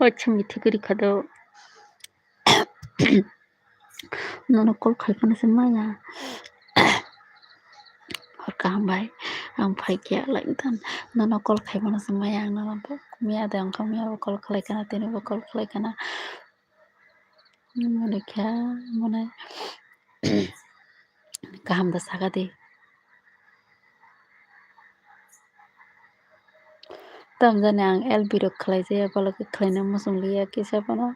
अच्छा मीठी करी खादो nono kol खायफानो Maya hor hambai ang phaikya laiktan nono kol खायफानो Maya ang nono miya da ang miya kol khlaikana tini kol khlaikana mone kya mone kaham da sagadi tamjane ang el birok khlaijaya balok khlaina musung liya kisapano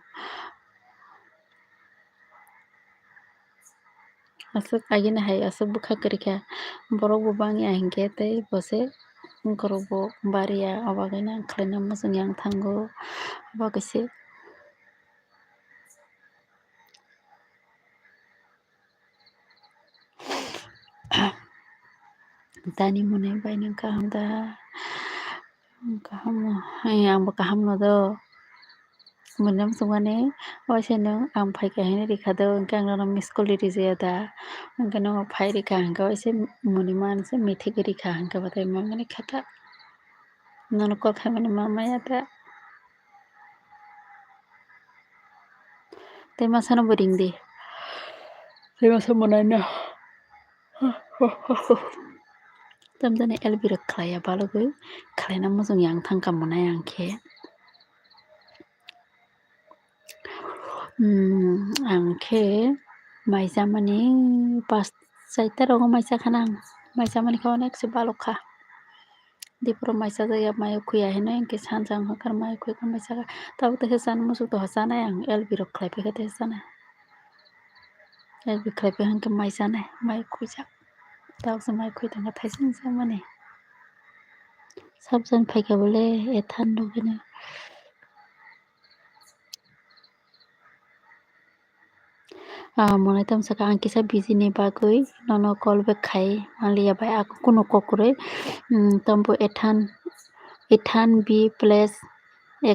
asuk agina hai asuk bukha karika borok bo bangi ahingke tei bose korok bo bariya abagina khlaina musung yang thango abo kaise tani mone baina kaham da kaham angbo kaham no do Menam sungane oiseno ang phaika hine rikhado angke ang no miss call rijaya da angke no phai rikha angke oise muniman se mithi ke rikha angke batai mangane khata nono kol khaimani mamaya ta te masano boring de te masa monana tamjane elbira khlaya balogoi khlaina mujung yang thangka monai angke angke maijamani pas saita rogo maisa khanang maijamani ka onek se balokha dipro maisa jaya mayo khuya hino angke sanjang hakar mayo khuya maisa tabo te san musuk to hasanai ang elbira khlaipe te sanai elbi khlaipe hangke maisa nai mayo khujak tabo se mayo khui tangka thaising samani sabjan phaika bole ethan logene mone tam saka ang kisa busy ni bagoi nono call back khai malia bai aku kuno kokuroi tambo ethan b plus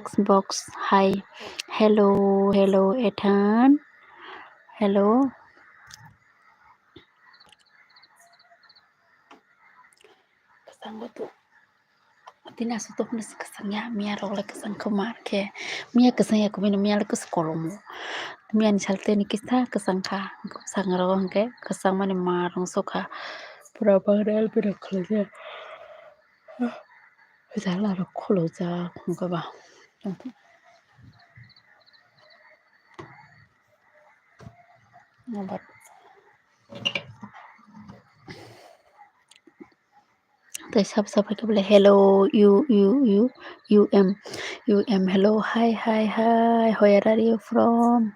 xbox hi hello ethan hello kasang tu tina suto hnes kasangya mia role kasang khamar ke mia kasang ya kumino mia lekus kolomo mia ni salte ni kisa kasang kha sang ro hangke kasang mani marong sokha pura bangrel pura khlaje jala ro kholo ja khungka ba but they sab ke bole hello you hello hi where are you from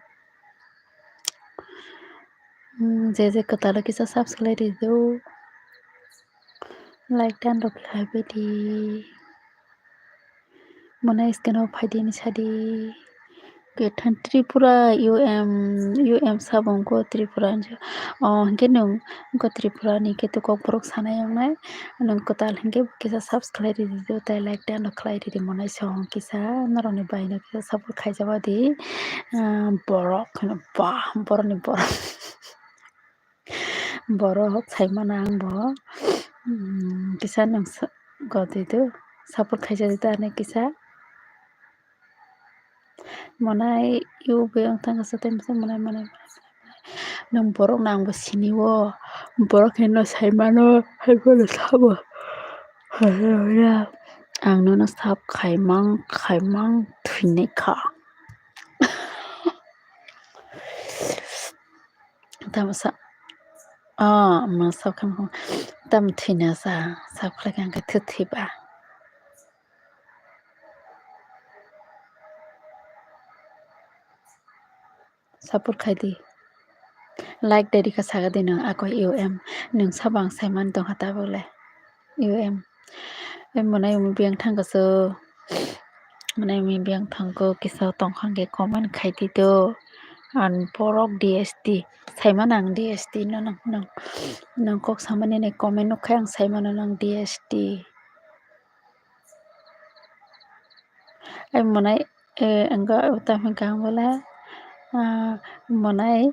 je katala kisa subscribe do like dan rok khai beti mona scan of phadi ni sadi ketan tripura um sabong ko tripura hingke nung ko tripura ni ke to kok borok sana yang nai nung ko tal hingke kisa subscribe do tai like dan rok khai di mona song kisa naroni baina kisa support khai jaba di borok ba boroni borok borok saimana ang bo kisa nung godi do support khai jadi ta ne kisa monai yu beong tanga satem se monai nang borok nang bo siniwo borok heno saimano haibolo sabo ya ang no sab khaimang thuine kha tamasa masa kham tam thuina sa sab khlagang ka thuthiba support khaidi like dari ka saga dina ako nung sabang saiman dong hata bole monai umi biang thangka so monai umi biang thangko kisa tongkhang ke comment khaidi do an borok dst saiman ang dst no nang kok samane ne comment no khang saiman nang dst monai anga utam kang bola monai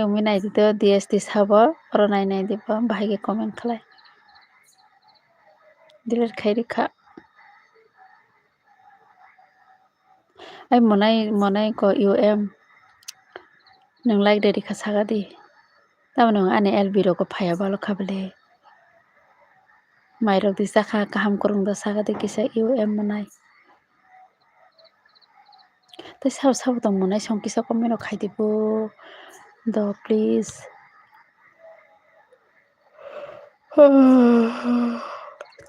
umi nai dito dst sabo oro nai dipa bahai ke comment khlai delete khai rikha Ay monai ko UM nung like dedi ka sagadi tamo nung ani LB roko phaya balo khabale mairok di sakha kaham korungda sagadi kisa UM monai tai sab tong monai song kisa comment o khaidibo do please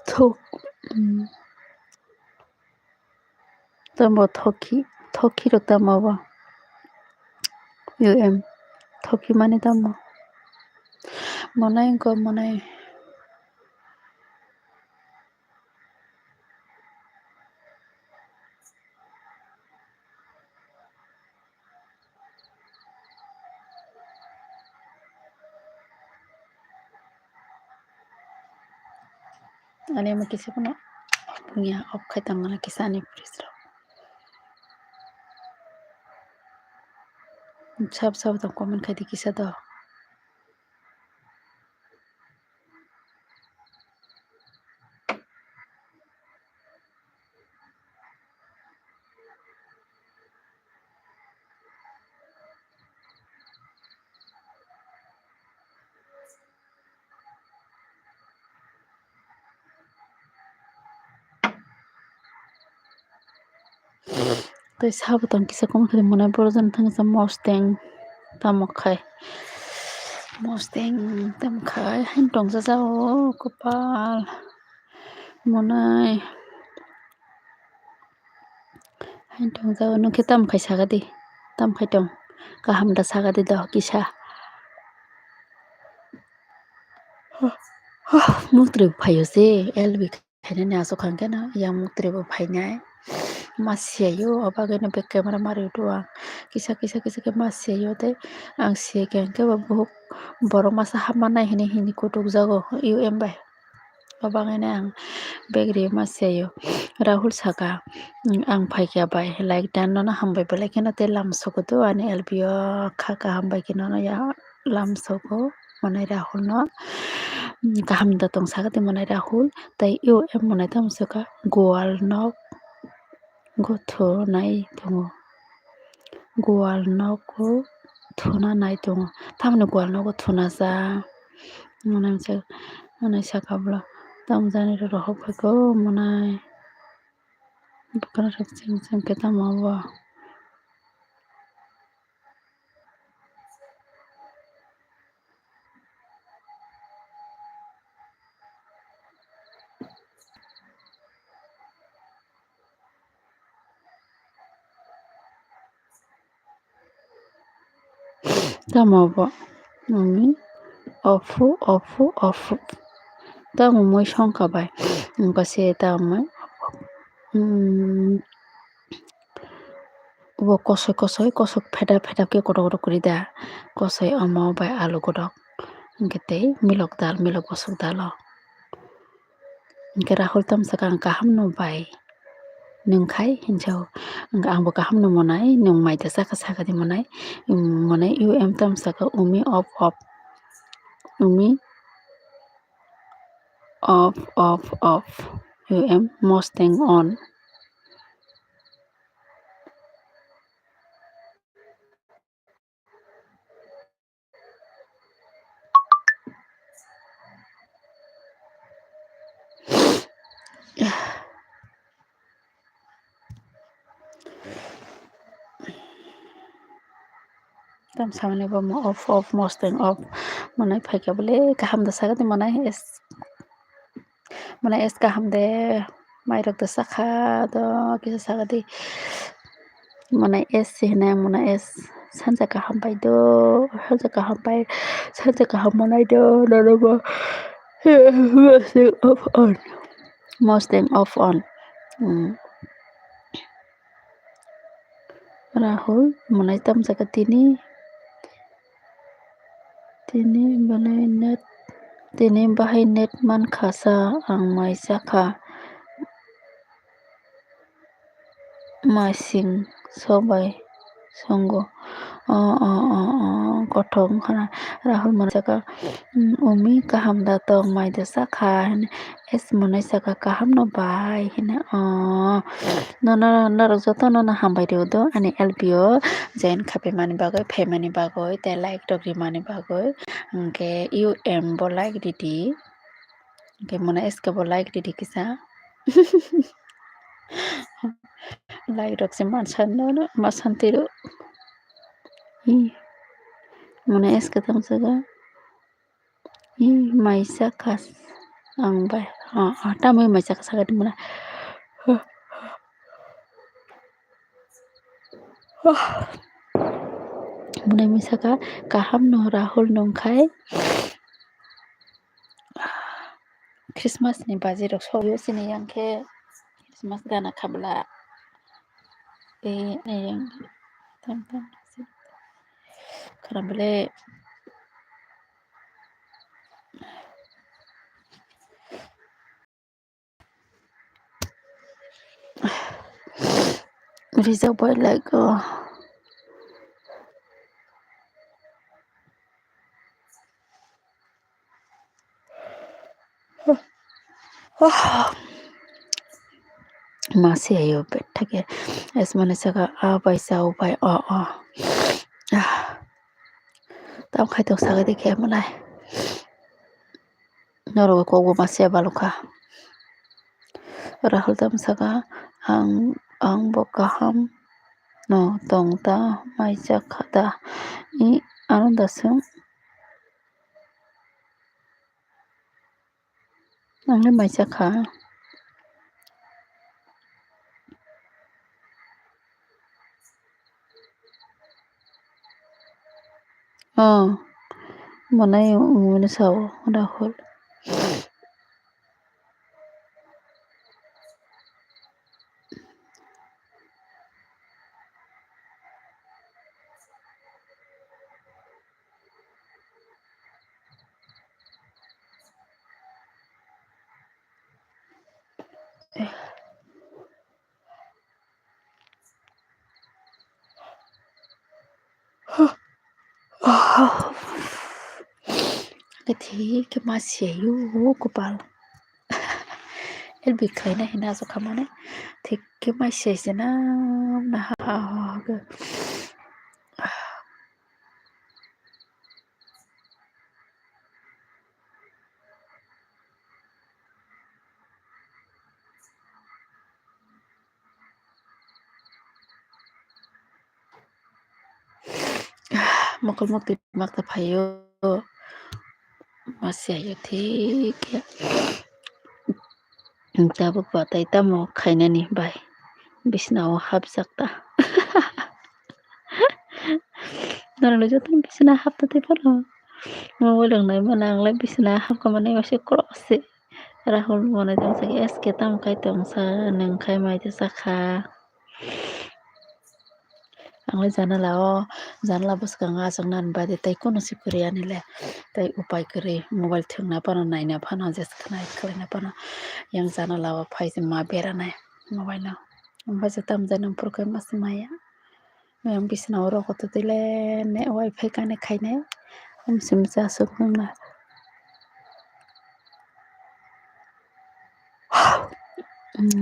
thok tamo thoki ro tamo ba UM thoki mane tamo monai ko monai ani mo kisa kono punya op khaitang ngana kisa ani prisra sab tong comment khaidi kisa do tai sab tong kisa comment khaidi monai borojan thangsa mosteng tamokhai mosteng tamkhai hain tong jao kopal monai hain tong jao nungkhe tamkhai sagadi tamkhai tong kaham da sagadi do kisa muktre phayo se LB khainani aso khangkena yang muktre bo phainai masiyayo abagena back camera mari tuwa kisa ke masiyayo te ang siya ke buhuk borok masa hamanai hini kutuk jago UM bai abangena ang begri masiyayo Rahul Saka ang phaikya bai like dan no hambai belai kena te lam sokoto ani LB o khaka hambai kena no ya lam soko manai Rahul no kaham da tong sagati manai Rahul tai UM manai tam saka goal nok gotho nai tongo goal noko thuna nai tongo tamni goal noko thuna ja manai sakabla tamjani ro rohok phaiko manai bukana rok ching ke tamaba tamaba mami ofu tamu moi shongka bai se tamoi bo kosoi pheda ke koto kori da kosoi amo bai alu kodok ngete milok bosok dalo ngke Rahul tam saka kaham no bai nungkhai hinjau angbo kaham no monai nung mai da saka di monai UM tam saka umi off umi off UM mosteng on tam samne bo mo off mosteng off monai phaikya bole kaham da saka di monai es kaham de mairok da sakha do kisa saka di monai es sihna monai es sanja kaham pai do sanja kaham monai do norobo mosteng off on Rahul monai tam saka tini bahai net man khasa ang mai sakha masing sobai songo kothong hana Rahul manjaga umi kaham datang maida sakha hene es monai saka kaham no bai hene nono norok joto nono hambai riodo ani LPO jain khape mani bagoi phaimani bagoi te like tokri mani bagoi hingke UM bo like didi hingke mona SK bo like didi kisa like rok se mansantiro mona SK tamsaga maisa khas ang bai tamoi maisa khas sagading mona mona misaka kaham no Rahul nongkhai Christmas ni baji rok soyo sini yangkhe Christmas gana khabla yang tam kharambele reserve boy like masih ayo bet thake es mane saka paisa upai tam khaitok saga dekhe malai noro ko masih baluka Rahul tam saka ang bo kaham no tongta maisa khada anandasung angle maisa kha manai mune sao Rahul kethi ke masih ayo kupal elbi khaina hina so khamane thik ke masih sena na mokol mokti makta phayo masih ayo thik tabuk batai tamo khainani bai bisnao habjakta naralo joton bisna haptate paro mobile nai mananglai bisna hapkamane wase krose Rahul mone jamsaki SK tam khai tongsa nongkhai maida sakha anglai janala bwskang achang nan bade tai kono sipri anile tai upai kri mobile thungna pano naina phano jeskhana khlaina pano yang janala o phaise ma beranai mobile no ambaje tam janam purkai masmaya yang bisna oro koto dile ne wifi kane khaine amsim jasuk nangna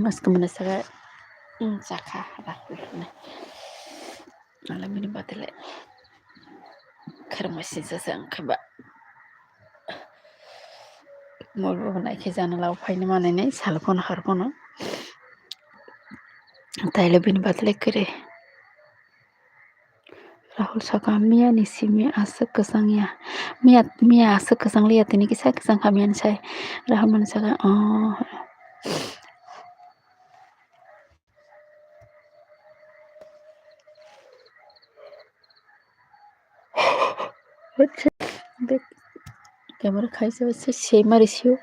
maska mana saga sakha Rahul ne alamini batele kharmasi jasang khaba molbo naikhe janala phaine manene salphone harpono taile bini batele kre Rahul saka mia ni simi asuk kesang ya mia asuk kesang lihat ini kisah kesang kamian saya Rahul man saka bek camera khaise se sei marisio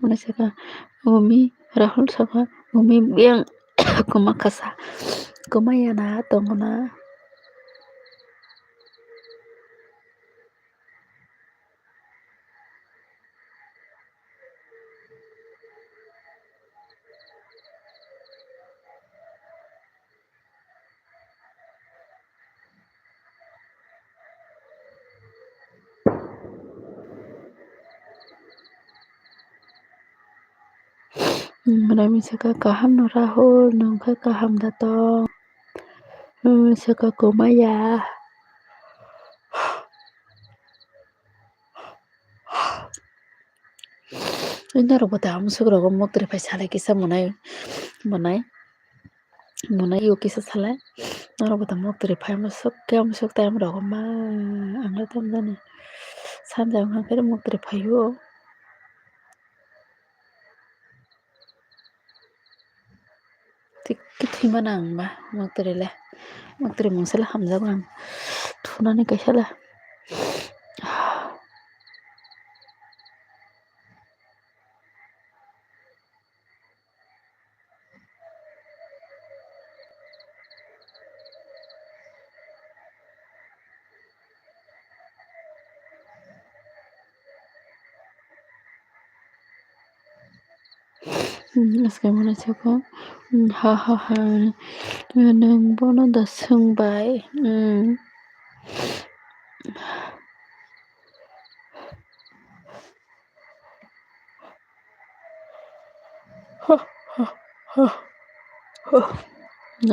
mana saka umi Rahul saka umi yang kuma kasa kuma yana tongona Marami saka kaham no Rahul nongkha kaham datang. Saka kumaya. Inarok bata amsukrok moktori pai salai kisa monai yo kisa salai narok bata moktori pai amsuk tai amrok ma angla tamjani sanja wngkha khe moktori paio tikki thुइmano ang ba moktori mungsala hamjago ang thunani kaisala askai manaisako ha nong bono da songbai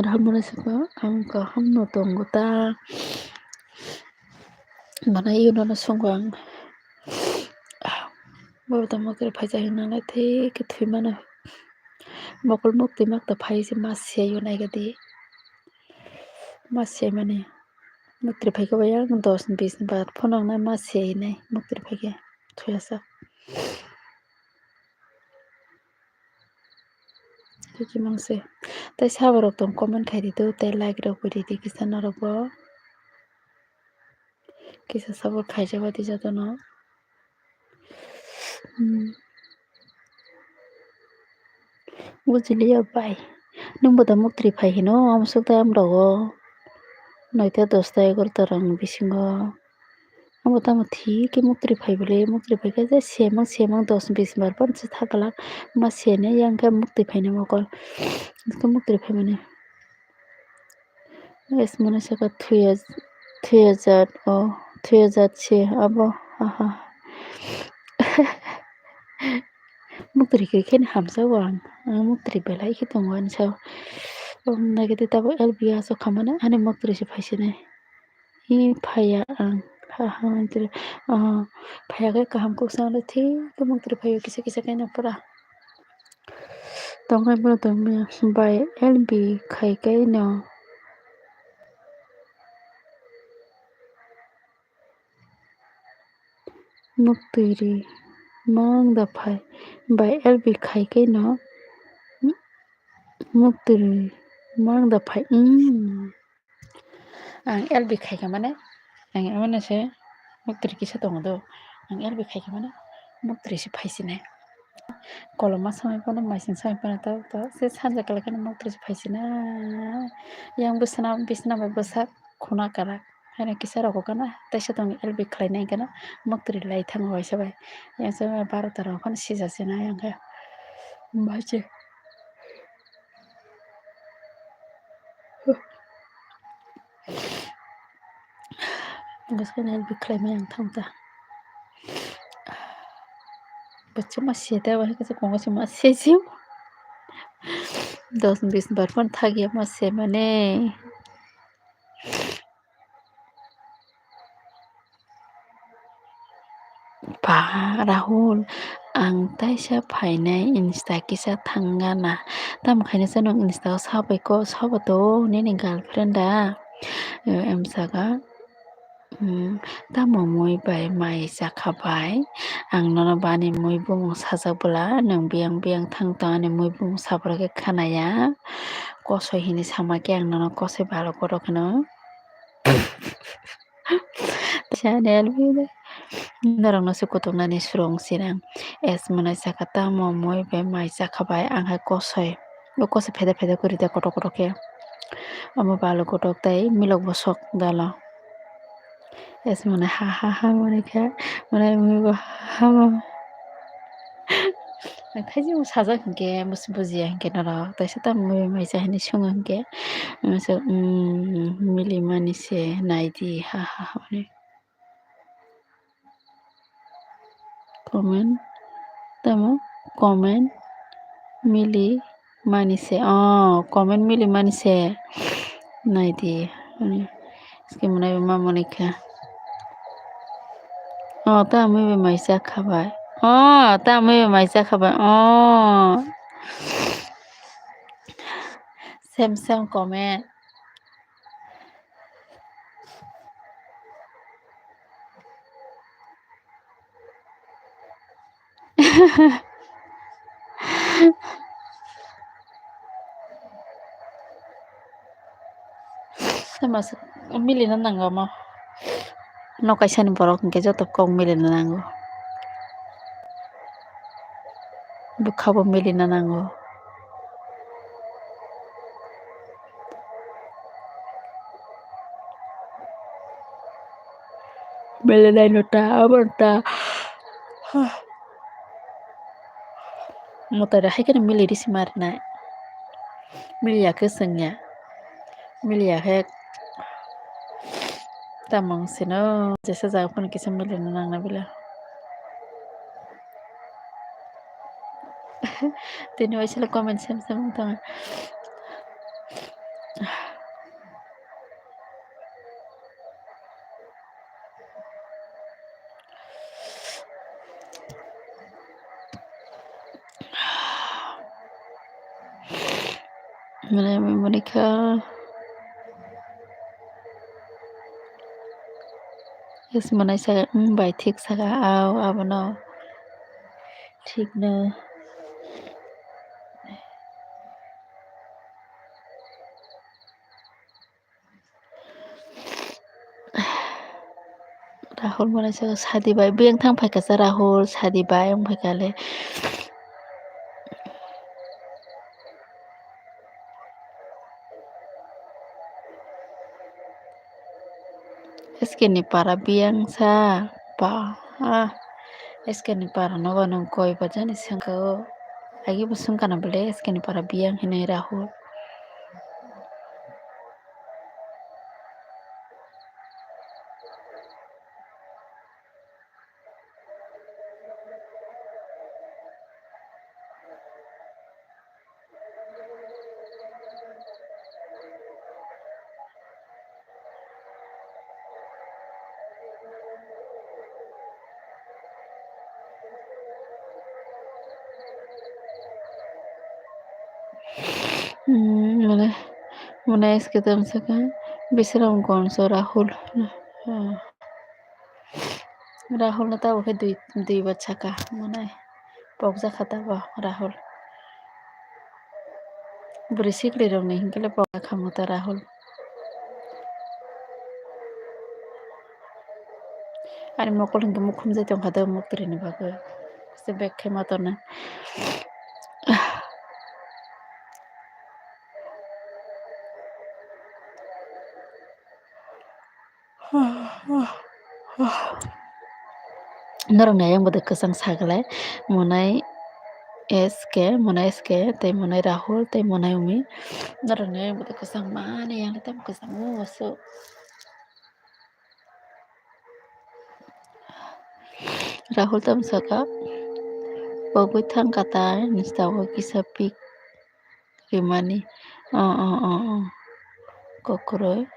Rahul manaisako ang kaham no tongo ta manai yunono songo ang babata moktori paijak nangnai thikke thुइmano mokol mukti makta paise mas siyai naigadi mas siyai mani moktori paike bai ang 10 ni 20 ni baat phono nangnai mas siyai nai moktori paike thुइyasa tiki mangse tai saborok tong comment khai ditu tei like rok bo ridi kisa norok bo kisa support khaijak dijatono bujiliya bai nong bota moktori pai hino amsuk tai amrogo 9 ta 10 ta 11 ta rong ni bisingo amo tamo thikke moktori paibole moktori paike je semang 10 20 bar pon se thakala mas siyai yang khe moktori paina mokol moktori paimani es manaisaka 2006 abo moktori khe hamjago ang moktori belai khe tongo ani sao naigadi tabo LB asok khamana ani moktori se paisinai phaiya ang phaiyakhai kaham kuksa angla thikke moktori phaio kisa kisa kaina pura tongkhai bono tongmaya bai LB khaikai no moktori mangda phai bai LB khaikai no moktori mangda phai ang LB khaika mane ang amano se moktori kisa tongo do ang LB khaika mane moktori se phaisinai koloma samai pono maising samai pono to se sanja kalakano moktori se phaisinai yang bisna bai bwsak khuna karak haino kisa rok gana taisa tong LB khlainai gana moktori lai thango waisa bai yang sa 12 ta rok phano sijase na angkhe bache gaskana LB khlaimai ang thangta bachcha mas siyai ta bai kisa kongo se mas siyai siu 10 20 bar pon thagia mas siyai mane Rahul ang taisa phainai insta kisa thangana tamokhaino chano insta o sabaiko sabato nini girlfriend a emsaka tamo mui bai mai jakhabai ang nono bani mui bumung sajakbwla nong beyang thangto ani mui bumung sabrok khe khanaya kosoi hini samakhe ang nono kosoi balo koto kheno norok no se kutungnani surong sirang es manaisaka tamo mui bai mai jakhabai angkhe kosoi phede phede kori de koto koto khe amo balo kotok tei milok bo sok dalo es mane ha monikha mane mui bo hama thaijimo sajak hinkhe bujiya hinkhe norok taisa tamo mui mai jahini songo hinkhe milimani se naidi ha mane comment Mili manise. Comment mili manise. Naidi. Iski muna ma Monica. Ta আমি মাইসা খাবাই। তা আমি মাইসা খাবাই। Same comment. Mas milih na nangga mo. No kaisan borok ke joto kong milih na nango. Bukhabo milih na nango. Milih na nota abarta. Mutara hakan milih di simarna. Milih ya kesengnya. Milih ya hek. Tamang sino jasa jauh pun kisah milih na nangna bila. Tini waisila comment sam tangan. Mulai Monica. Yes manai saga bai thik saga ao abano. Thik na. Rahul manai saga sadi bai beng thang phai kasa Rahul sadi bai ang phai kale. Eske ni para biang sa pa. Eske ni para no ganong koi pa jani sangko. Agi busung kana bele eske ni para biang hinai Rahul. Mana eske tam saka bisram konso Rahul. Rahul na tao ke dui bacha ka mana pokja khata ba Rahul. Berisik li rong ni hingkele pokja khamuta Rahul. Ari mokol hingke mukhum jai tong khada muktri ni bago. Se bekhe matona. Norong na yang bodo kesang sagalai monai te monai Rahul te monai Umi. Norong na yang bodo kesang mana yang tam kesang so. Rahul tam saka pagoi thang kata nistawo kisapik rimani. Kokoroi.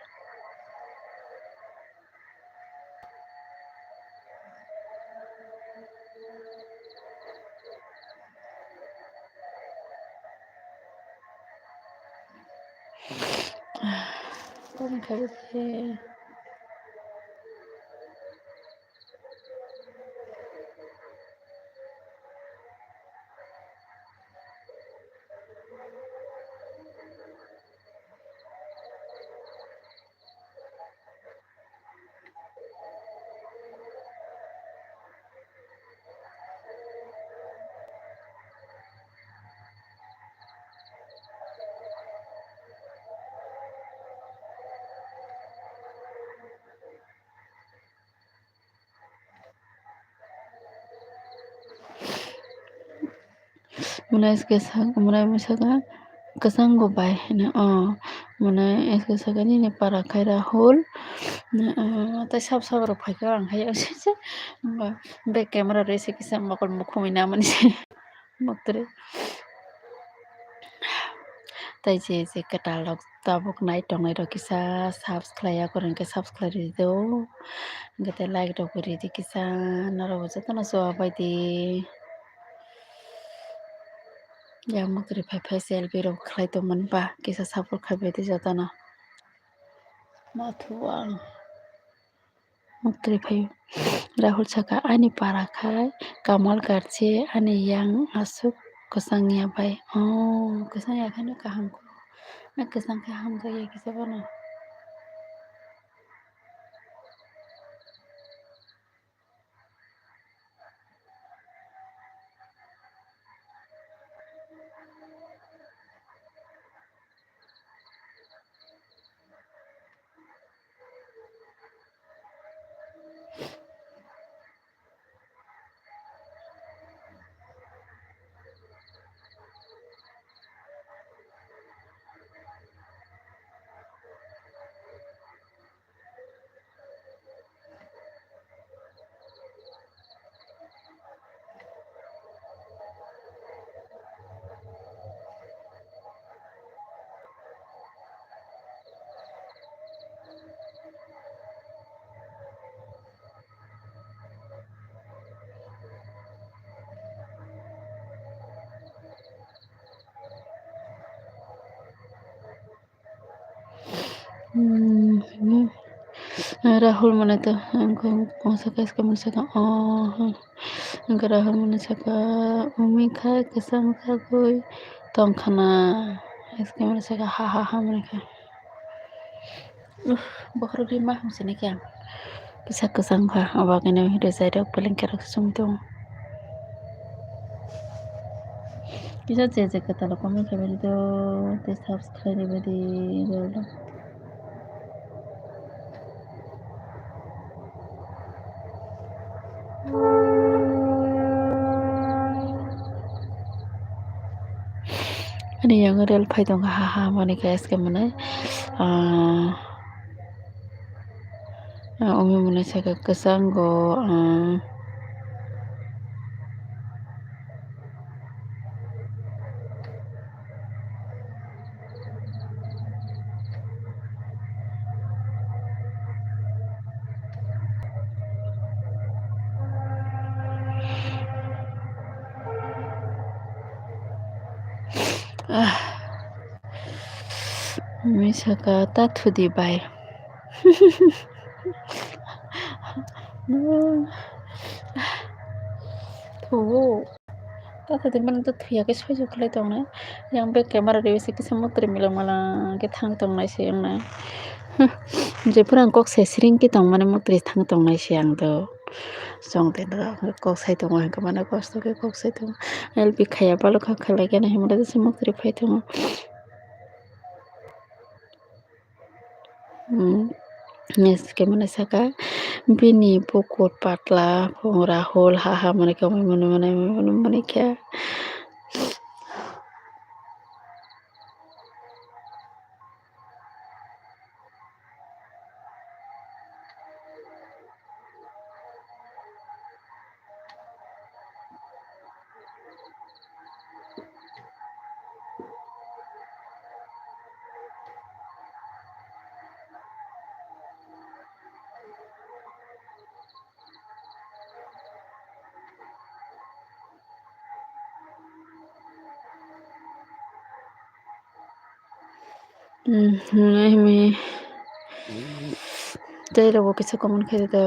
Kami kabut mulai misalkan kesang go bai na mulai eske saka ni ne para khai Rahul ta sab ro phai ka ang hai se back camera re se kisam makol mukhumi na mani se maktre je katalog tabuk nai tongnai rok kisa subscribe yakor hingke subscribe rido hingke te like rok bo ridi kisa norog jotono chowa baidi yang mukri phai selfie rok khlai tongmani ba kisa support khaibedi jotono mathuang mukri phai Rahul Saka ani para khai Kamal Garche ani yang asuk kusang ya bai kusang ya khano kaham ko na kusang kaham ga ye kisa bana Rahul mana to saka kamu saka Rahul mana saka umi khai kusang khagoi tongkhana eske mana saka ha mana kha bahar di mah musini kya bisa kusang kha abagene video side ok paling kerok sumtung bisa je kata lo komen khabeli to te subscribe bedi jolo ani yang real phai dong ha mana kha eske mana umi mana saka kusang go umi saka ta thudi bai thu ta thudi mana to thuya ke sojo khlai tong na yang be camera re se kisa mukri milang mala ke thang tong nai se yang na je purang kok se sring ki tong mane mukri thang tong nai se yang do song te da kok sai tong ha ka mana kosto ke kok sai tong lp khaya palo kha khala ke na himra se mukri phai tong Yes, ke mana saka bini pokot patla Rahul ha mana ka mana kya me Dai rabo kisa common khai da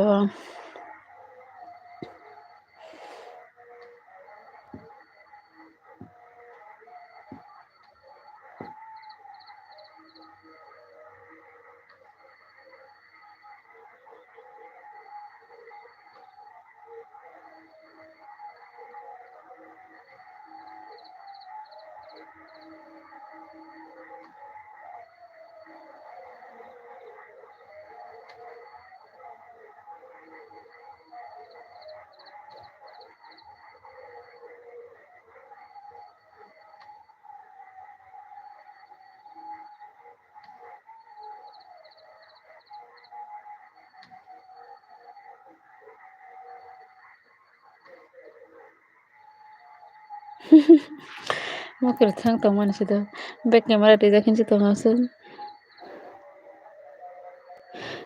Mokri thang tong mani sida back camera tija kinchi tongasun.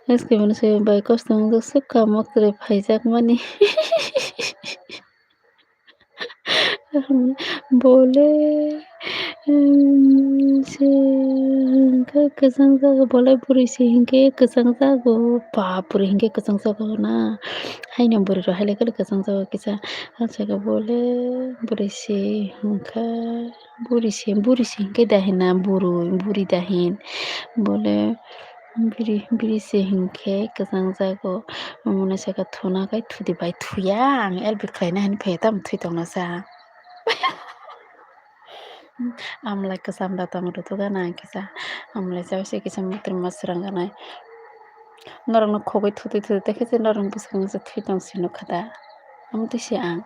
Eske mani se bai kostong suka mokri phaijak mani. Bole se hingke kesang jago bole buri se hingke kesang jago bapre hingke kesang jago na haino buri ro haile kele kesang jago kisa hansaka bole buri se hingka buri se hingke dahina buri dahin bole biri se hingke kesang jago mone saka thuna kai thudi bai thuya ang elbi khlaina hani phe tam thui tongna sa. Amlai kesam datang rutu gana kisa amlai jausi kisa mutri masrang gana norong no khogoi thuti tekhe norong bisang se thui tong sino khada amti se ang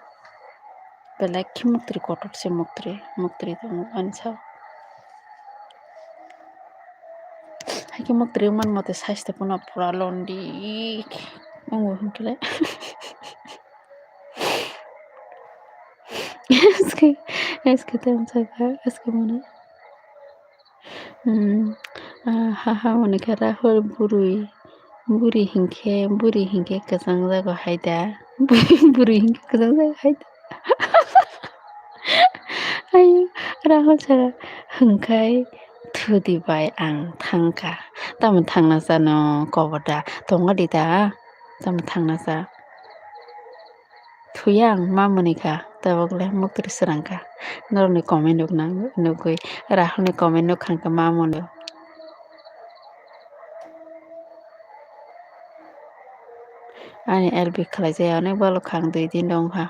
belai khi mutri kotor se mutri tong ansa haike mutri man mate saiste puna pura londi ongo hunkle eske tam saka eske mona haha mone kara hor buri hingke kesang jago haida buri hingke kesang jago haida ayo rahul sara hingkai thudi bai ang thangka tamo thangna jano koboda tongo dita tamo thangna sa thuyang mamunika tabokle mukri srangka norni comment nugui rahul ni comment nukhangka mamunu ani LB khlaijaya onek balo khang 2 din dongha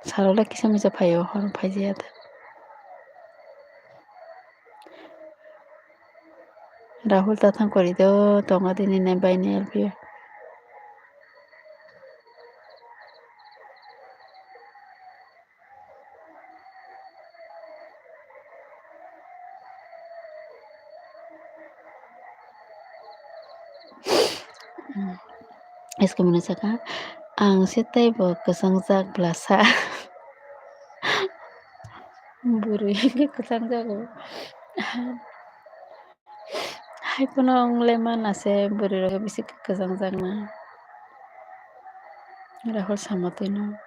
sarola kisa misa phayo hor phaijaya Rahul tathang kori do tonga dini nai baine LB eske mona saka ang setai bo kesang jak blasa buri kesang jago hai pono ongle mana se buri ro bisi kesang jak na Rahul samati no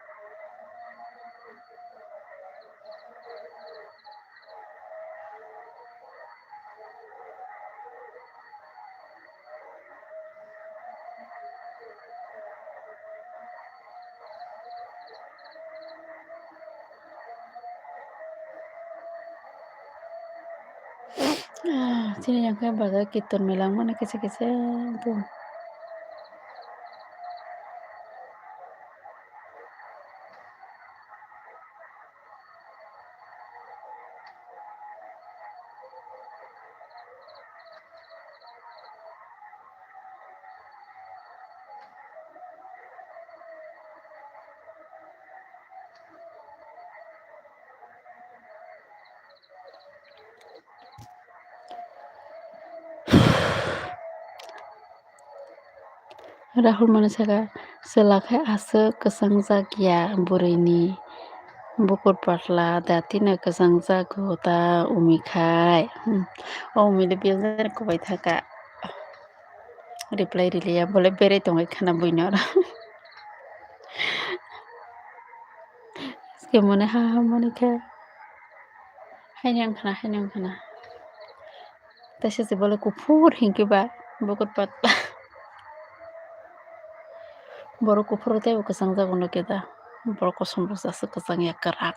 sini yang kaya baga kiton melang mana kese tuh Rahul mana saka selakai ase kesang jak ya burini bukur patla datina kesang jago ta umikai umile biar ko bai thaka reply rilia bole bere tongai khana buinora eske mone ha mone kha hainang khana tase se bole kufur hingke ba bukur patla boro kufur te kesang jago no keda boro kosom busa se kesang ya kerak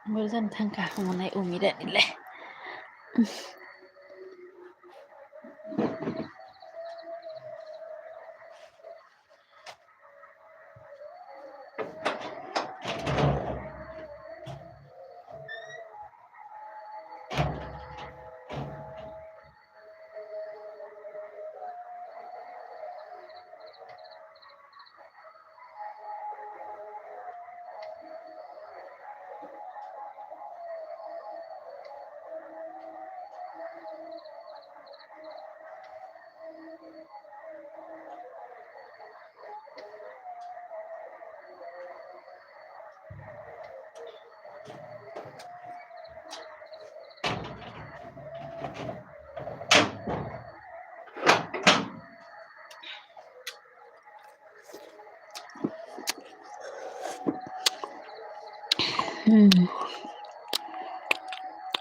Boljan thangka monai umida ile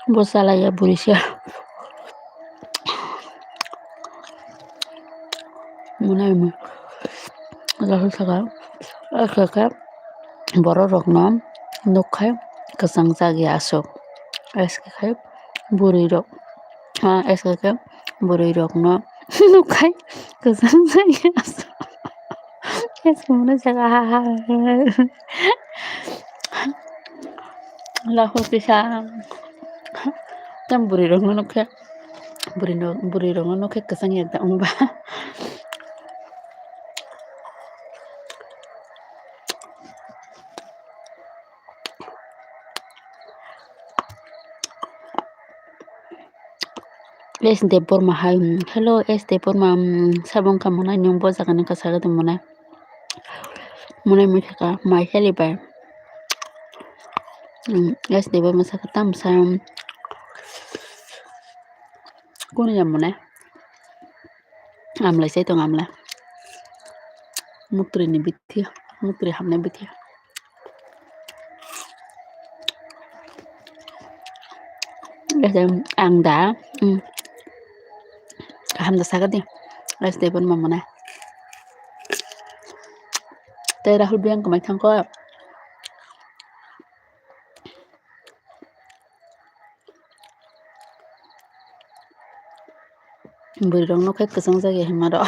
못 살아요, 부리시야. 문화유물. 라hul사가 그렇게 버러럭놈 녹할 그 상자기 아속 에스케 부리럭 에스케 부리럭놈 녹할 그 상자기 아속 에스케 문화자가 라hul피사 참 부리럭 녹해 부리럭 녹해 그 상자기 옹바 este por mahal hello este por sabon kamuna nyung bo zagan ka saga de muna mi ka mai heli ba este bo masaka tam sam kun ya muna amla sai tong amla mutri ni bithi mutri hamne bithi este angda hamda saga de este por muna tay rahul biang ko mai thang ko buri rong no khet kasang jage himaro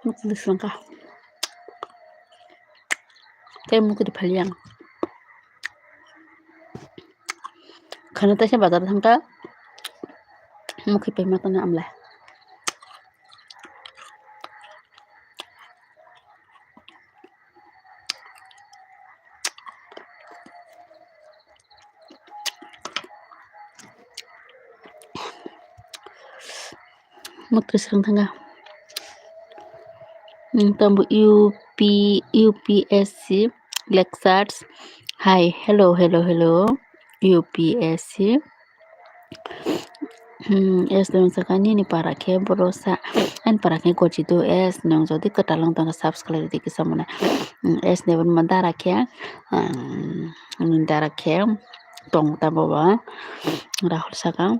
mutli sangka tay mukri phaliang khana ta se bazar thangka mukhi pe matana amla mutri sang thanga tambu UPSC lectures hi hello UPSC es dong sakani ni para ke borosa en para ke kochido es nong jodi katalong tang subscribe di kisamuna es neven mandara ke nindara ke tong tabawa rahul saka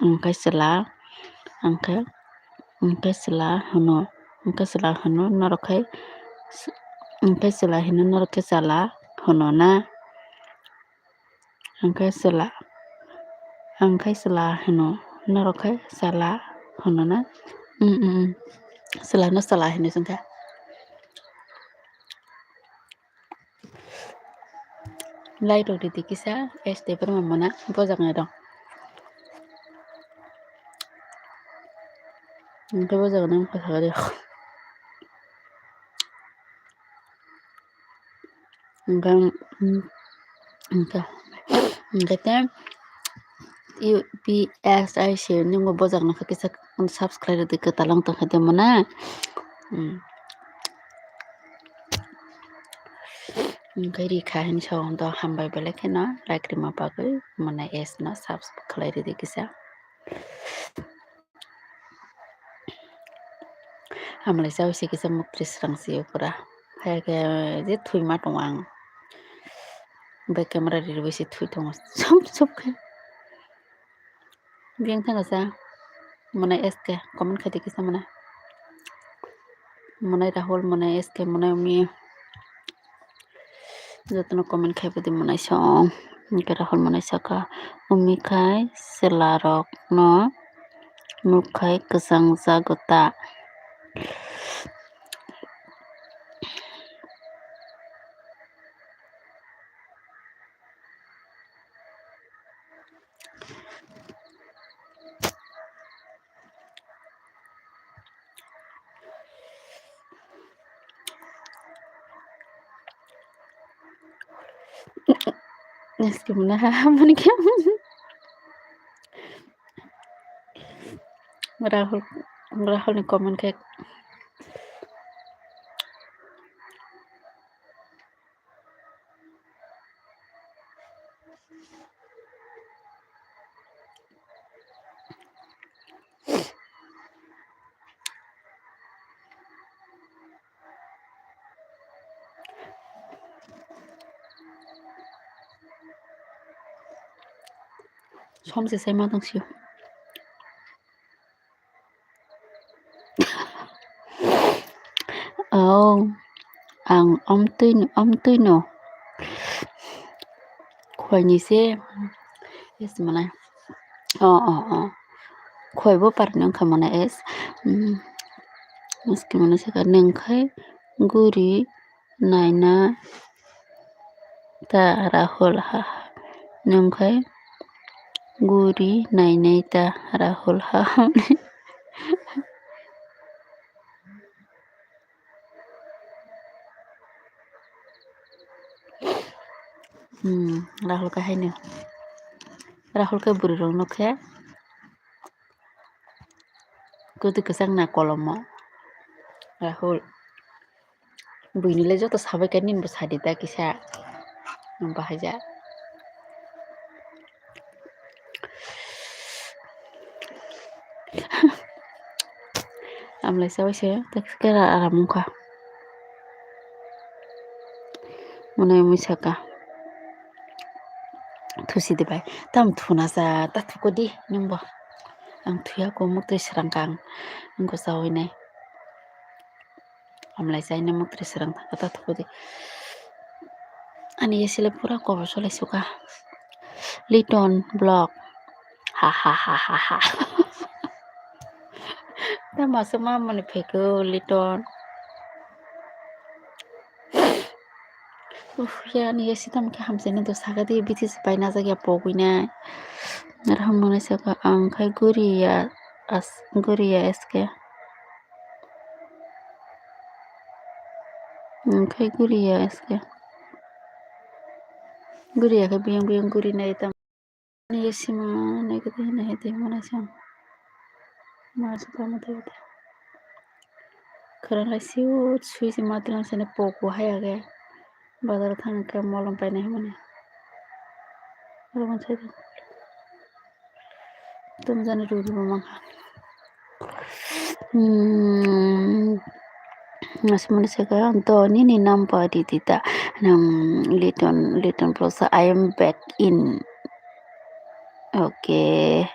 angkai sela hano norokai angkai sela hino norokai sala hono na angkai sela hino norokai sala hono na sela no sala hino sangka lai ro di kisa este per mamona bojak na dong angkai bojak na ka saga de angkai tem UPSI nyung bojak na kisa subscribe di katalong tang hade mana angkai rika hin song do hambai belek na like rima bagai mana es na subscribe di kisa hamlai sau si kisa mukri serang si pura hai ke je thui ma tong back camera di besi thui tong sob ke biang thanga sa mana es ke comment khati kisa mana rahul mana es ke mana mi jatno comment khai padi mana song ke rahul mana saka umi khai selarok no nukai kesang jagota es que mana hamani ke राहुलनि कमेन्टखौ समसेसै मा दंसियो औ आं अमतुयनो खयनिसे mana खयबो पारनो खामाना meski mana saka nengkai guri naina ta Rahul ha nengkai guri nainai ta Rahul ha Rahul ka haino Rahul ka buri rong nokhe kudu kesang na kolomo Rahul buinile joto sabai ka nin bo sadita kisa bahaja amlai sabai se takskara aramungka munai misaka thusi dibai tam thuna sa ta thukodi nimbo ang thuya ko mukti srangkang ngko sawine amlai saine mukti srang ta thukodi ani yesile pura cover solai suka Liton blog ha ta masama mane pheko Liton ya ni yesitam ke hamsene to sagadi bitis paina jagya pogina rahmane saka ang khai guriya eske khai guriya eske guriya ka biyang guri na itam ni yesima na kete na hete mana sam mas kamu tahu karena siu suisi matilan sene poku hayage bazar thang ke molom pai nahi mane roman chai tum jane rugi mama mas mane seka to ni number di tita Liton plus I am back in okay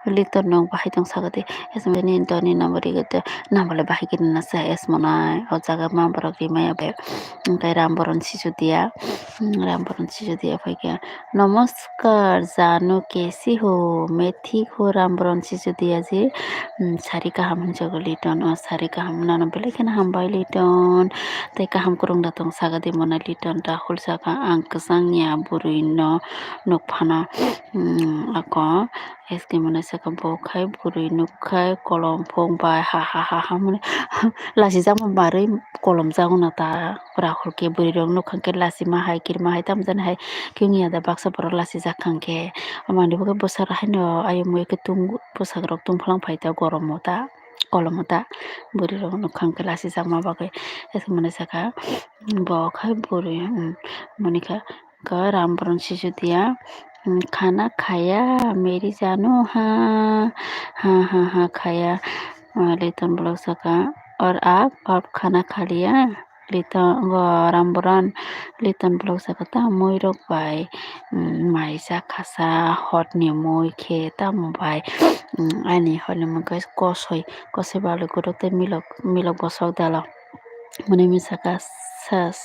Liton nong bahai tong sagate esmeni toni number digate nambale bahai kin na sa esmona o jaga ma borok rimaya be kai ramboron sisu dia phaikia namaskar janu kesi ho मैं ठीक हो ramboron sisu dia ji sari kaham jago Liton o sari kaham nano belekhen ham bai Liton tei kaham kurung datong sagade mona Liton Rahul saka ang kesang ya buruino nokphana ako eske mona saka bokai buri nukai kolom phong bai ha mone lasi jama barui kolom jagona ta Rahul ke buri rong nokhan ke lasi ma hai kirma hai tam jan hai kyungya da baksa poro lasi jakhang ke amani boke bosar haino ayumoi ke tung bosak rok tungphlang phaita goromota kolomota buri rong nokhan ke lasi jama bagai eske mona saka bokai buri monika ka ramboron sisu dia खाना खाया मेरी जानू हाँ खाया Liton blog saka और आप खाना खा लिया Liton ramboran Liton blog saka ta moirok bai maisa khasa hotni moi khe ta mobai ani hole mugai kosoi balu guruk te milok bosok dalo mone misaka sas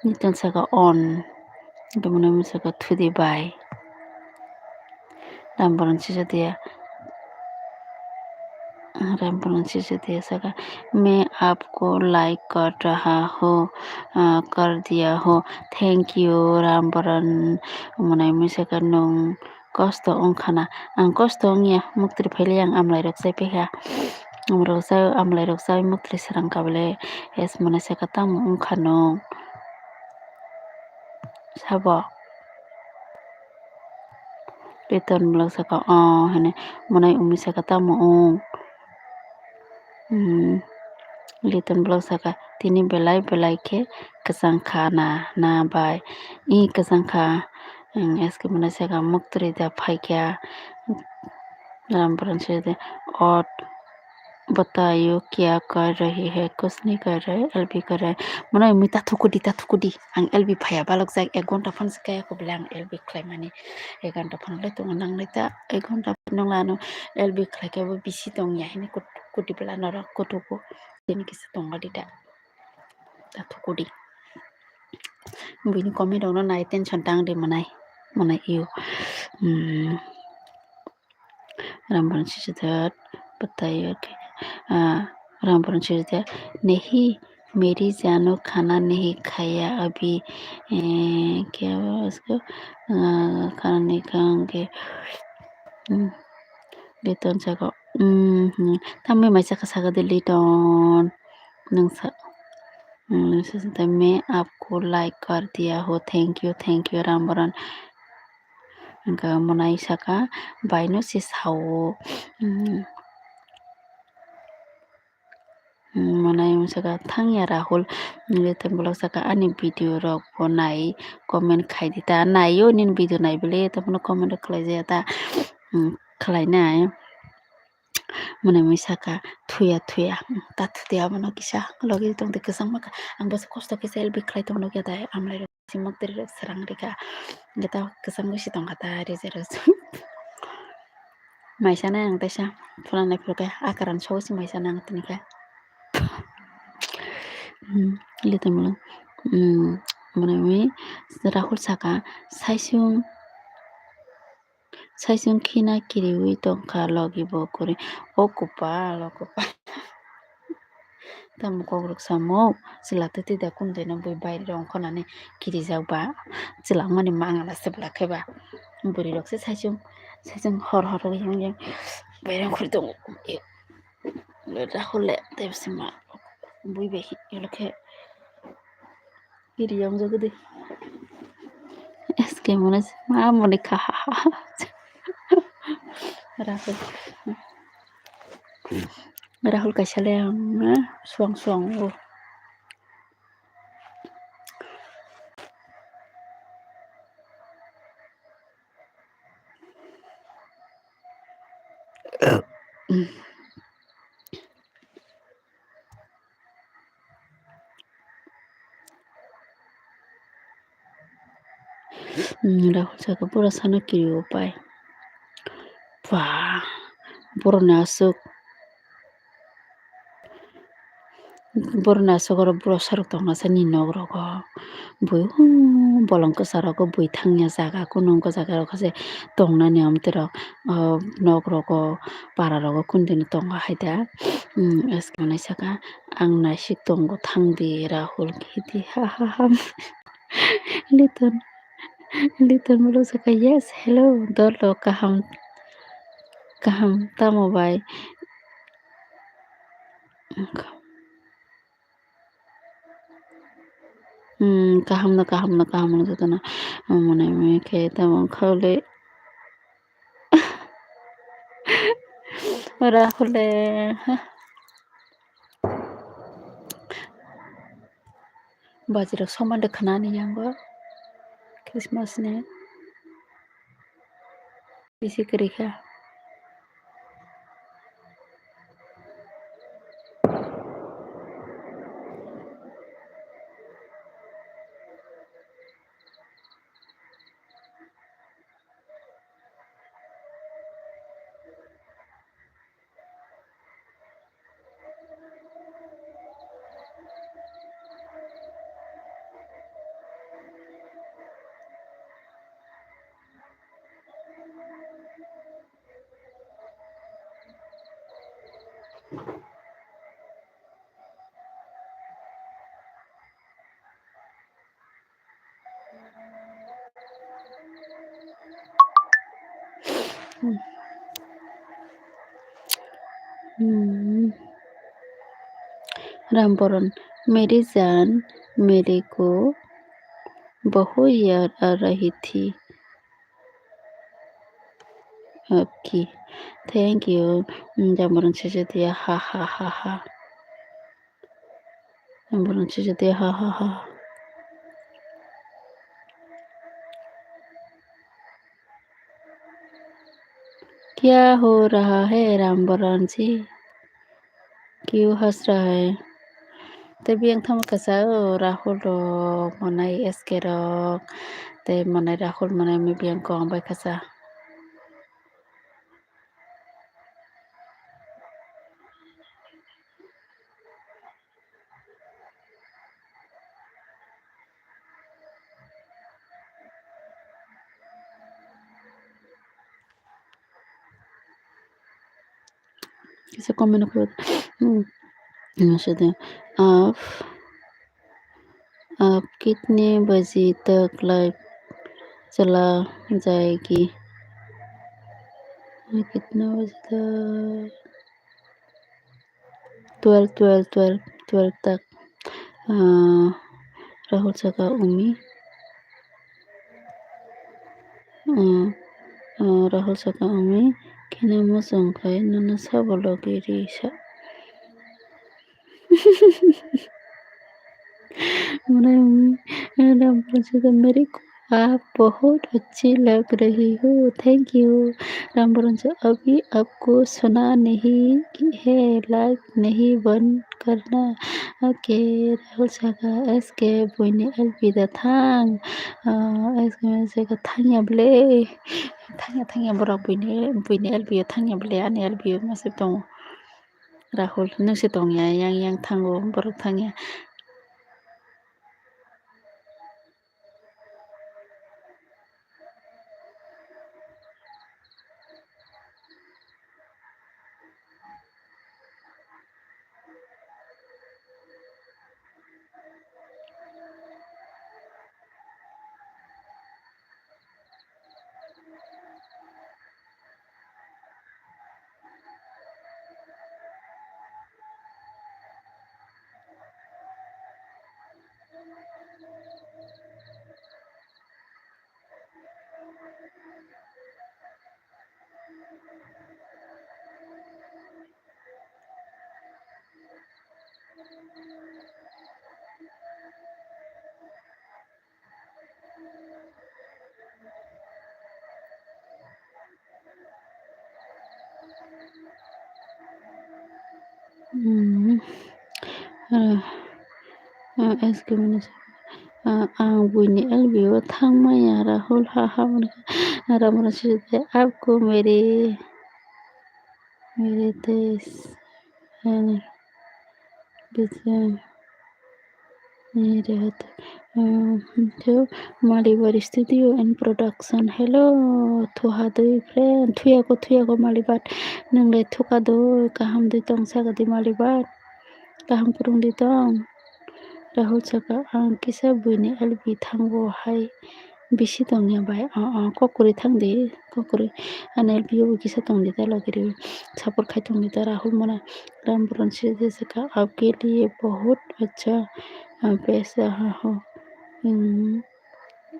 Liton saka on mone misaka thudi bai ramboran sisu dia सका मैं आपको like कर रहा हूँ कर दिया हो thank you Rambaran मनाय मिसका नों कस्त अंखाना आं कस्त अंगिया मुक्ति फैले आं आमलाय रक्साय पेहा आमलाय रक्साय मुक्ति सरang kabले एस मनाय सका ताम अंखानो sabo Liton belak saka hene monai umi saka tamo liton belak saka tini belai ke kesangka na bai kesangka eske monai saka muktri da paikya रामपुरन से और बताइयो क्या कर रही है कुछ नहीं कर रहे एलबी कर रहे मना मी ताथुकुदी आं एलबी फाया बालक जाक 1 घन्टा फन सकाया को बिलां एलबी क्लाय माने 1 घन्टा फन ले तो नांगले ता 1 घन्टा नंलानो एलबी क्लाय के बिसि दं याहिनि कुटी बिला नर कुटुको दिनि किस दंगादि दा ताथुकुदी बिनि कमेन्ट आवनो नाय टेंशन दां दे मनाय इयो रामपुरन से बताइयो कि रामपुरन से नहीं मेरी जानो खाना नहीं खाया अभी क्या हुआ उसको खाना नहीं खाएंगे लिटन साको तमे मैसा सागा दे लिटन नंसा मैं आपको लाइक कर दिया हो थैंक यू रामबरन इनका मनाई सका बाइनो से साओ मनाई सका थांया राहुल लेतन ब्लॉग सका अनि वीडियो रक बनाई कमेंट खाई दिता नायो निन वीडियो नाई बले तपन कमेंट खलाय जाता खलायनाय मनाई मिसाका थुया ता थुया मनो किसा लगे दं दे कसम मका आं बस खस्थ के सेल बिखलाय दं लगे दा आमलाय सिमक दे सरंग रेखा गता कसम गसि दं गता रेजर माइसाना आं तैसा फुलानाय फुलके आकारान सौसि माइसाना आं तनिका लिटन ब्लॉग मनाई राहुल साका साइसुं खिना किरिउइ तंका लगी बकरे okupa tamu kogrok samo silate tida kunde no bui bayre rong khonane kiri jauba chilang mani mangala sebla kheba buri rok se saisung hor yang bayre khuri dong rahule tebsima bui be yolke kiri yang jogde eske monas ma monika Rahul kaisale suang Rahul saka pura sana kiri upai wah borona asuk bro saruk tonga sani nogrogo bui bolongko saroko bui thangya jaga kunongko jaga rok se tongnani amterok nogrogo pararogo kundini tonga haida eskana saka ang naisik tongo thangdi Rahul kiti ha Liton mulo saka yes hello dolo kaham tamo bai kaham na jatana mane me ke tamo khole Rahule bajiro somande khanani yanggo Christmas ne bisi kerika Rambaran मेरी जान मेरे को बहुत याद आ रही थी okay thank you जामुन से दिया हा हा हा हा जामुन से दिया हा हा हा क्या हो रहा है रामबरण जी क्यों हंस रहा है तभी अंग थम कसा Rahul रok मनai SK rok te मनai Rahul मनai mi biang kong bai kasa kisa komen ko maksudnya आप आप कितने बजे तक लाइव चला जाएगी कितना बजे तक 12 तक राहुल सका उमी राहुल सका उमी kina mo songkai nana sabologiri sa मेरे को आप बहुत अच्छी लग रही हो थैंक यू रामबरन से अभी आपको सुना नहीं है लाइक नहीं बंद करना ओके राहुल सागा एसके बुइने एलबीदा थां एसके थांया ब्ले थांया बरक बुइने एलबी थांया ब्ले आने एलबी मासे दं राहुल नोंसे दं yang थांगो बरक थांया एसके मैंने आं बुइने एलबीओ थांमाया राहुल हाहा रामबरन से आपको मेरे देश नहीं रहता जो मालिबार स्टूडियो एंड प्रोडक्शन हेलो थुहादो फ्रेंड थुयाको मालिबार नोंलाय थुकादो गाहाम दैतं सागादि मालिबार गाहाम खुरुं दैतं राहुल सका आं किसा बुइने एलबी थांगो हाय बिसि दंया बाय ककुरी थांदे ककुरी आने एलबीओ किसा दंदे दा लगिरि सापर खाय दंदे दा राहुल मना रामबरन से सका आपके लिए बहुत अच्छा पैसा हो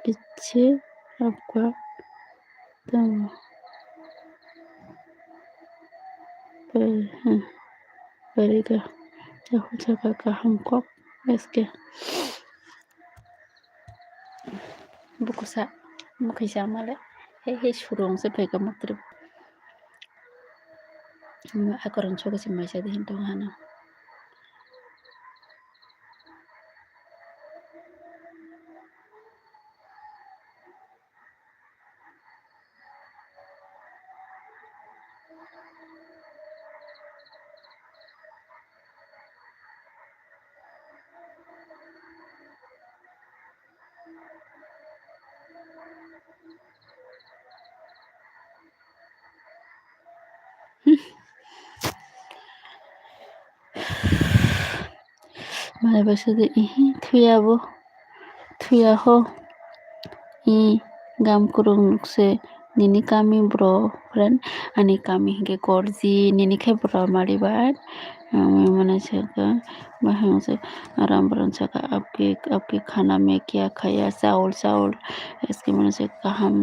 इच्छे आपका दम पड़ेगा राहुल सका का हमको SK bukusa mukisa male he surong se pega matri akoran choga si mai sa din to hana male basa de thuya ho I gam kurung se nini kami bro friend ani kami ke korji nini ke bro mari bat मैंने सका मैं से आराम बरन सका आपके खाना में क्या खाया चावल इसके मैंने से कहाम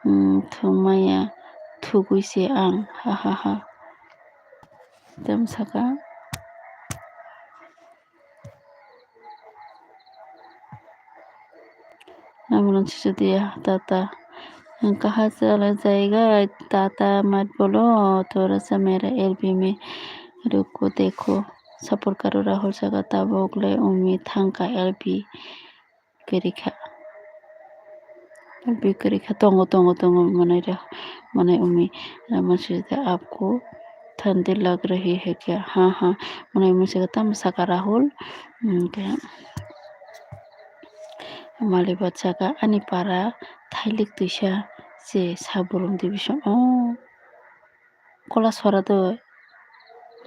थुमाया थुगुइसे आं हाहाहा तेमसाका नामुलन सिसुदिया ताता कहाँ चला जाएगा ताता मत बोलो थोड़ा सा मेरा एलबी में रुको देखो सपोर्ट करो राहुल सगा ताबोगले उम्मीद थांका एलबी करिखा तोंगो मने उम्मी मुझे आपको ठंडी लग रही है क्या हाँ हाँ मने मुझे तम सका राहुल क्या माले बच्चा का अनिपारा थाइलिक दिशा से साबुरुम डिविशन कला सरा दो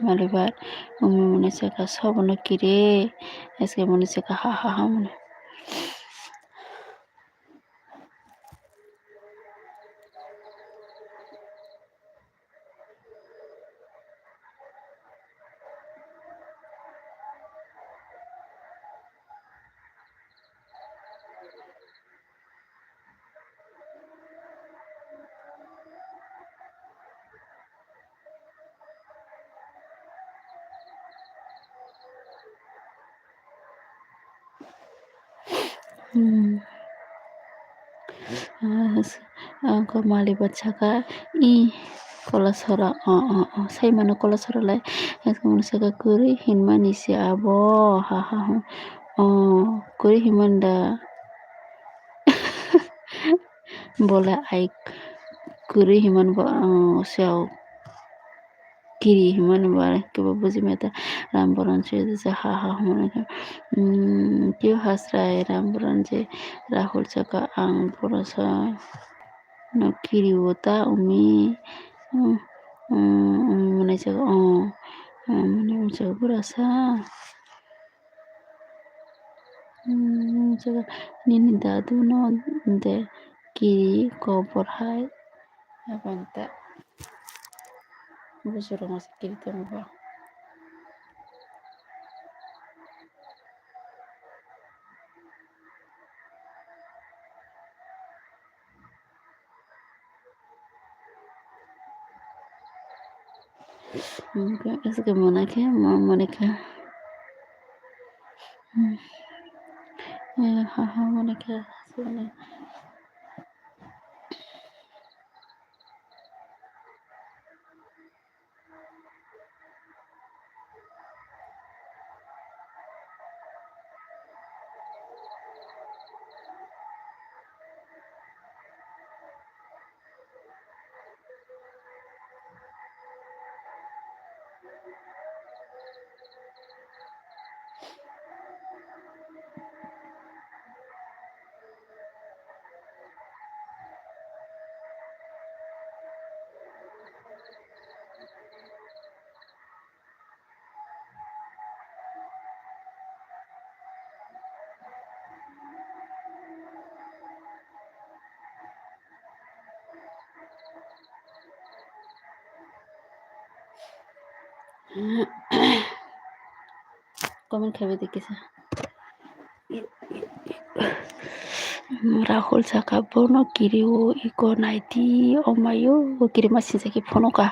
मालिबार उम्मी मने से का सब न किरे ऐसे मने से का हा हा हा मने angko mali bच्चा का ई Klasra sai mano Klasra lai ऐसे मने से का कुरी हिनमानी से आबो हा हा हा कुरी हिमंदा बोला आई कुरी हिमन save kiri himan bare ke babuji meta ramboran se ha ha mane kyo hasrai ramboran je rahul chaka ang porosa no kiri wota umi mane chaka mane chaka purasa chaka nini dadu no de kiri ko porhai abanta busuro mas kiri tamo es que monake monaka haha monaka sone komen kebe dikisa Rahul saka bono kiri wo iko naiti omayo वो kiri machine से की फोनों का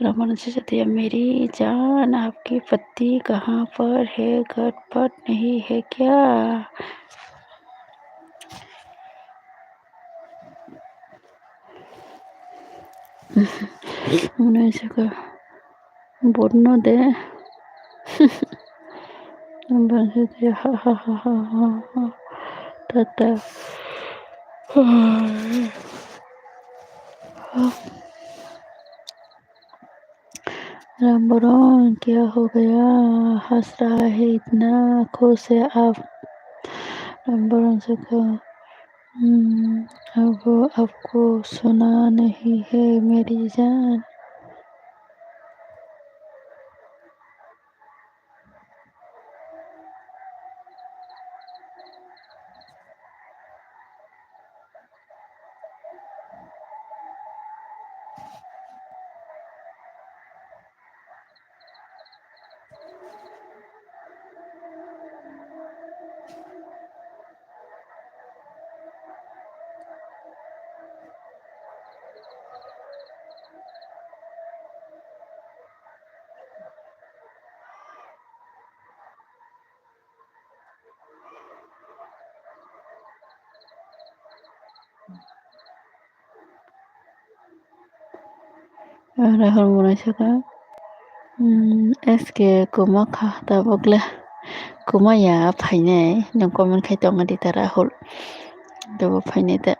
रमन से कहते हैं मेरी जान आपकी पति कहाँ पर है घटपट नहीं है क्या उन्हें से का बोलना दे रमन से कहते हा हा हा हा हा हा तता रामबरोन क्या हो गया हंस रहा है इतना खुश है आप रामबरोन से कहा अब आपको सुना नहीं है मेरी जान Rahul Munashaka. SK kuma khata bogle kuma ya phaine nang comment khai tonga dita Rahul. Dabo phaine da.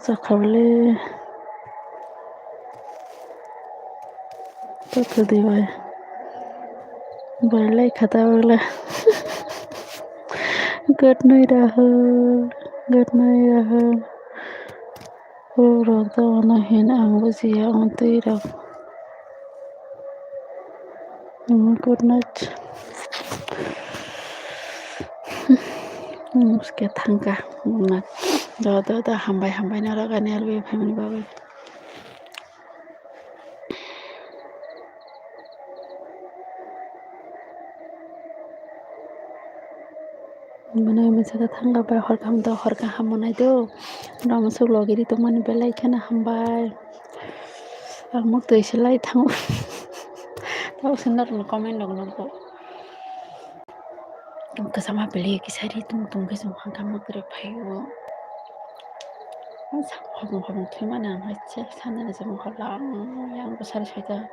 जाखाबायलै दोनथ'दोबाय बायलायखादावले good night Rahul good night Rahul Urok dawana hin ang buziya ang tira good night उसके थंका दा हामबाय नारागानि आरो बे family बाबो mana moनसे थांगाबाय हरखा हामनायदो रामसो ब्लगिरि तो मन बेलाय खाना हामबाय आं मग दैसलाय थां ताव सुनदर कमेन्ट दं नंगौ Kasama beli kisari tung ke sung hangkama kere payo. Habang tuman ang hace sana na sa mga lang yang besar sada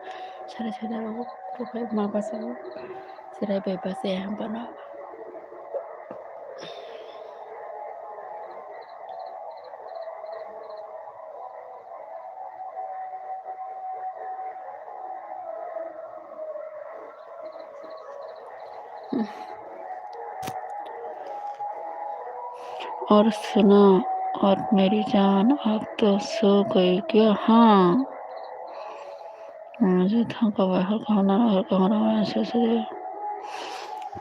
ko mabasa sirai bebas ya bana. और सुना और मेरी जान आप तो सो गई क्या? हाँ मुझे था हल्का होना महसूस हुआ।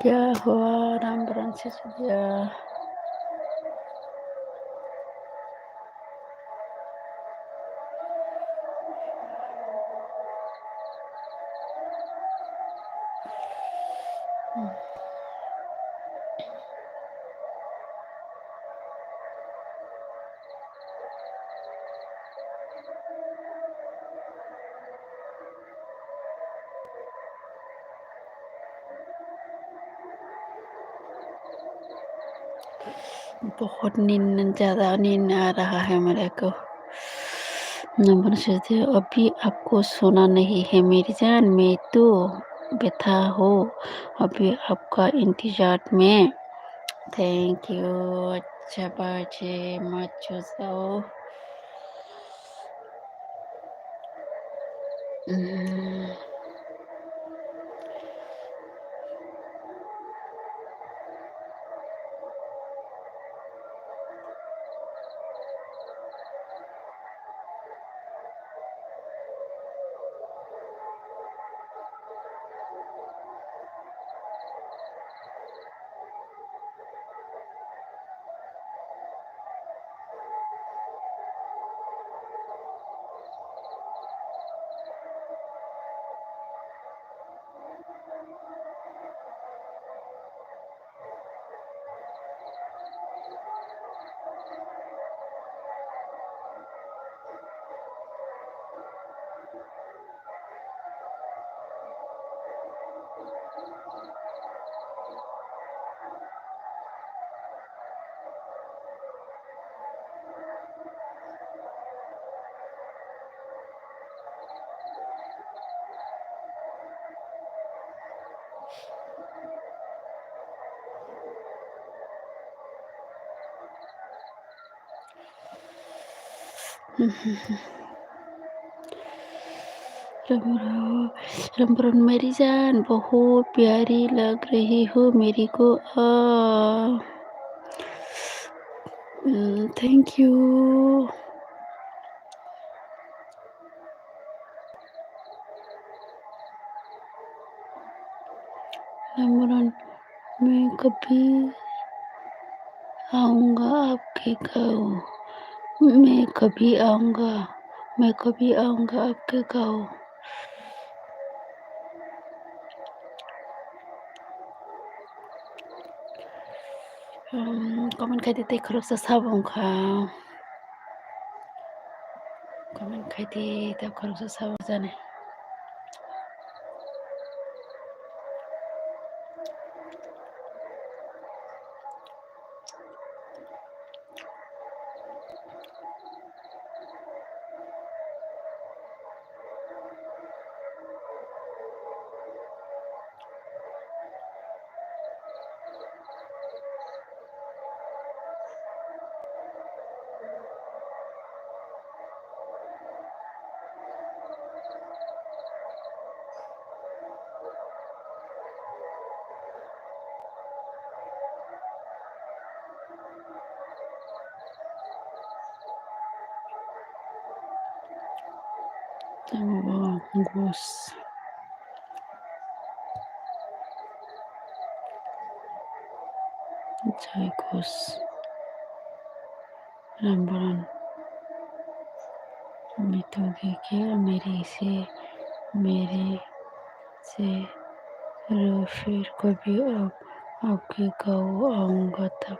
क्या हुआ? रामबरन से दिया बहुत ज़्यादा नींद आ रहा है मेरे को। नंबर सोचते अभी आपको सोना नहीं है मेरी जान, मैं तो बैठा हूँ अभी आपका इंतजार में। Thank you. अच्छा बाजे मत जाओ। रंबरन मेरी जान बहुत प्यारी लग रही हो मेरी को। Thank you. रंबरन मैं कभी आऊँगा आपके गाँव। मैं कभी आऊँगा आपके गाँव। Comment khai thì khởi sa sa bông kha. Comment khai thì ta khởi sa sa bông ra này. Goose. Jai goose. रंबरन मितोगे क्या मेरे से फिर कभी आपके गाँव आऊँगा तब।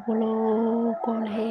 बोलो कौन है?